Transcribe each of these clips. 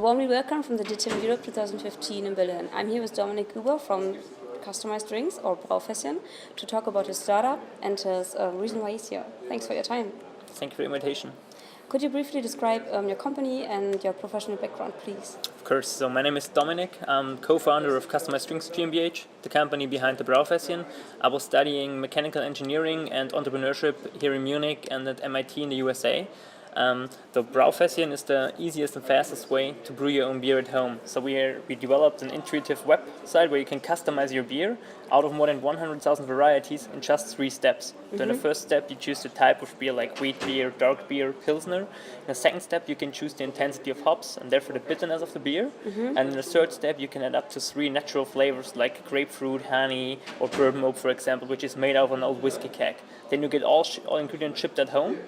warmly welcome from the DTIM Europe 2015 in Berlin. I'm here with Dominik Guber from Customized Drinks, or Brauversion, to talk about his startup and his reason why he's here. Thanks for your time. Thank you for the invitation. Could you briefly describe your company and your professional background, please? Of course. So my name is Dominik. I'm co-founder of Customized Drinks GmbH, the company behind the Brauversion. I was studying mechanical engineering and entrepreneurship here in Munich and at MIT in the USA. The Brauversion is the easiest and fastest way to brew your own beer at home. So we developed an intuitive website where you can customize your beer out of more than 100,000 varieties in just 3 steps. Then the first step, you choose the type of beer like wheat beer, dark beer, pilsner. In the second step, you can choose the intensity of hops and therefore the bitterness of the beer. And in the third step, you can add up to 3 natural flavors like grapefruit, honey, or bourbon oak, for example, which is made out of an old whiskey keg. Then you get all ingredients shipped at home.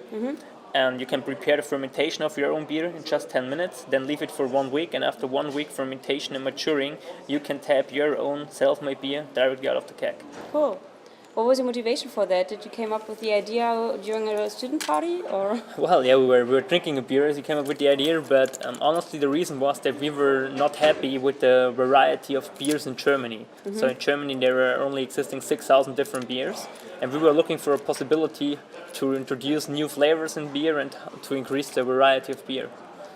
And you can prepare the fermentation of your own beer in just 10 minutes, then leave it for 1 week, and after 1 week fermentation and maturing, you can tap your own self-made beer directly out of the keg. Cool. What was your motivation for that? Did you came up with the idea during a student party, or? Well, yeah, we were drinking a beer as we came up with the idea, but honestly the reason was that we were not happy with the variety of beers in Germany. So in Germany there are only existing 6,000 different beers, and we were looking for a possibility to introduce new flavors in beer and to increase the variety of beer.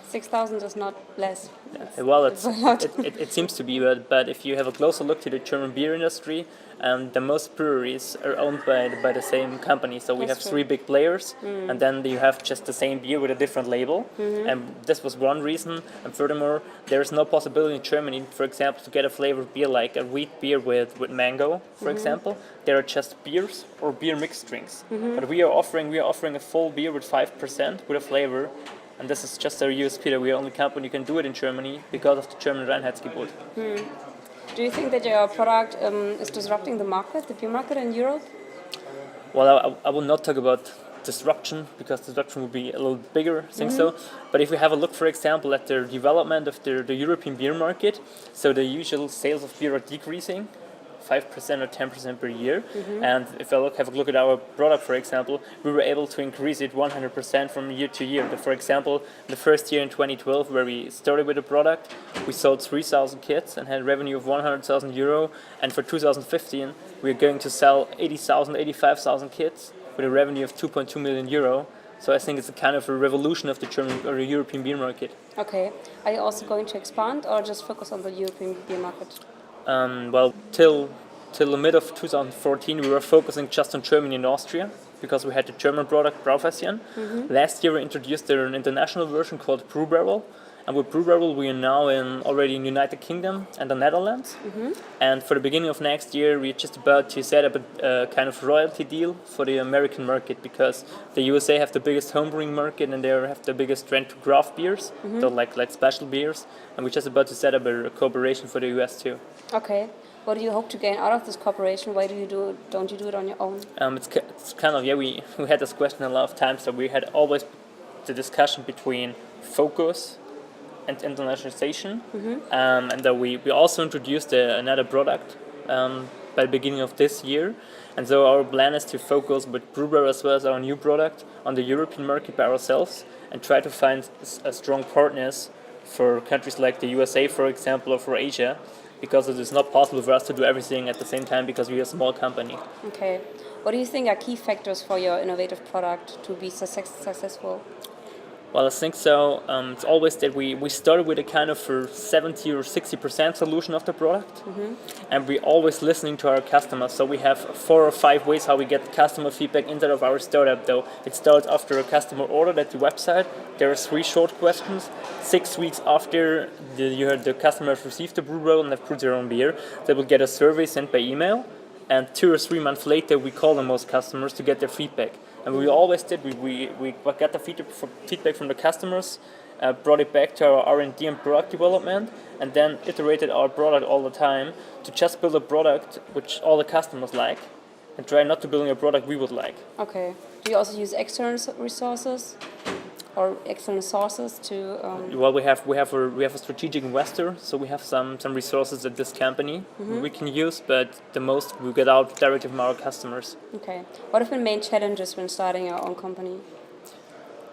6,000 is not less. Well, it seems to be, but if you have a closer look to the German beer industry, the most breweries are owned by the same company. So we have 3 big players, and then you have just the same beer with a different label. And this was one reason. And furthermore, there is no possibility in Germany, for example, to get a flavored beer like a wheat beer with mango, for example. There are just beers or beer mixed drinks. But we are offering a full beer with 5% with a flavor. And this is just our USP, that we are the only company who can do it in Germany because of the German Reinheitsgebot. Do you think that your product is disrupting the market, the beer market in Europe? Well, I will not talk about disruption, because disruption would be a little bigger, I think so. But if we have a look, for example, at the development of the European beer market, so the usual sales of beer are decreasing 5% or 10% per year. And if I have a look at our product, for example, we were able to increase it 100% from year to year. For example, the first year in 2012, where we started with the product, we sold 3,000 kits and had revenue of 100,000 euro. And for 2015, we're going to sell 80,000, 85,000 kits with a revenue of 2.2 million euro. So I think it's a kind of a revolution of the German or the European beer market. Okay. Are you also going to expand or just focus on the European beer market? Well, till the mid of 2014, we were focusing just on Germany and Austria, because we had the German product Brauversion. Last year we introduced an international version called Brew Barrel, and with Brew Barrel we are now already in United Kingdom and the Netherlands. And for the beginning of next year we're just about to set up a kind of royalty deal for the American market, because the USA have the biggest homebrewing market and they have the biggest trend to craft beers, so like special beers, and we're just about to set up a cooperation for the US too. Okay. What do you hope to gain out of this cooperation? Why don't you do it on your own? It's kind of, we had this question a lot of times, so we had always the discussion between focus and internationalization. And we also introduced another product by the beginning of this year. And so our plan is to focus with Brewer as well as our new product on the European market by ourselves and try to find strong partners for countries like the USA, for example, or for Asia, because it is not possible for us to do everything at the same time because we are a small company. Okay. What do you think are key factors for your innovative product to be successful? Well, I think so. It's always that we started with a kind of 70 or 60% solution of the product, and we're always listening to our customers. So we have 4 or 5 ways how we get customer feedback inside of our startup. Though it starts after a customer ordered at the website. There are 3 short questions. 6 weeks after the customer has received the brew barrel and have brewed their own beer, they will get a survey sent by email. And 2 or 3 months later, we call on those customers to get their feedback. And we always did. We got the feedback from the customers, brought it back to our R&D and product development, and then iterated our product all the time to just build a product which all the customers like, and try not to build a product we would like. Okay. Do you also use external resources or external sources to? Well, we have a strategic investor, so we have some resources at this company we can use, but the most we get out directly from our customers. Okay. What have been main challenges when starting your own company?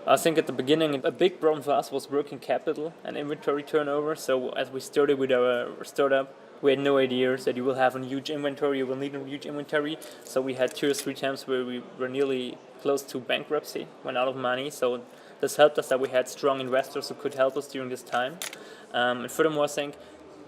I think at the beginning, a big problem for us was working capital and inventory turnover. So as we started with our startup, we had no ideas that you will have a huge inventory, you will need a huge inventory. So we had 2 or 3 times where we were nearly close to bankruptcy, went out of money. So this helped us that we had strong investors who could help us during this time. And furthermore, I think,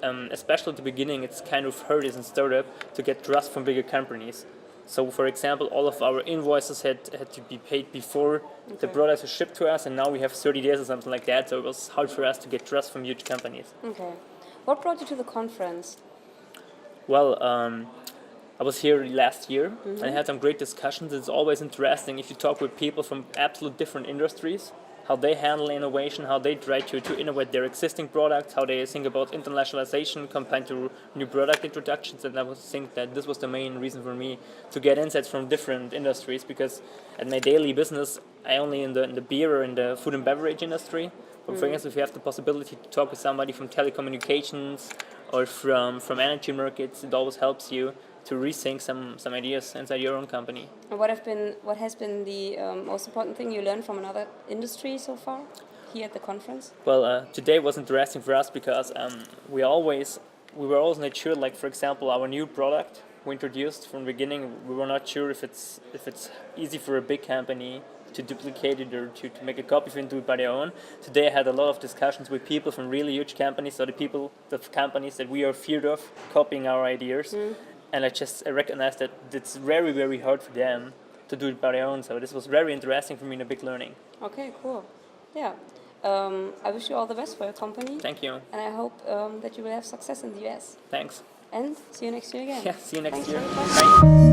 especially at the beginning, it's kind of hard as a startup to get trust from bigger companies. So, for example, all of our invoices had to be paid before the products were shipped to us, and now we have 30 days or something like that. So it was hard for us to get trust from huge companies. Okay. What brought you to the conference? Well, I was here last year and I had some great discussions. It's always interesting if you talk with people from absolute different industries, how they handle innovation, how they try to innovate their existing products, how they think about internationalization compared to new product introductions. And I would think that this was the main reason for me to get insights from different industries, because at my daily business, I only in the beer or in the food and beverage industry. But for instance, if you have the possibility to talk with somebody from telecommunications or from energy markets, it always helps you to rethink some ideas inside your own company. And what has been the most important thing you learned from another industry so far here at the conference? Well, today was interesting for us because we were always not sure. Like, for example, our new product we introduced from the beginning, we were not sure if it's easy for a big company to duplicate it or to make a copy and do it by their own. Today I had a lot of discussions with people from really huge companies, so the companies that we are feared of copying our ideas. And I recognized that it's very, very hard for them to do it by their own. So this was very interesting for me and a big learning. Okay, cool. Yeah. I wish you all the best for your company. Thank you. And I hope that you will have success in the US. Thanks. And see you next year again. Yeah, see you next Thanks year. for your time. Bye.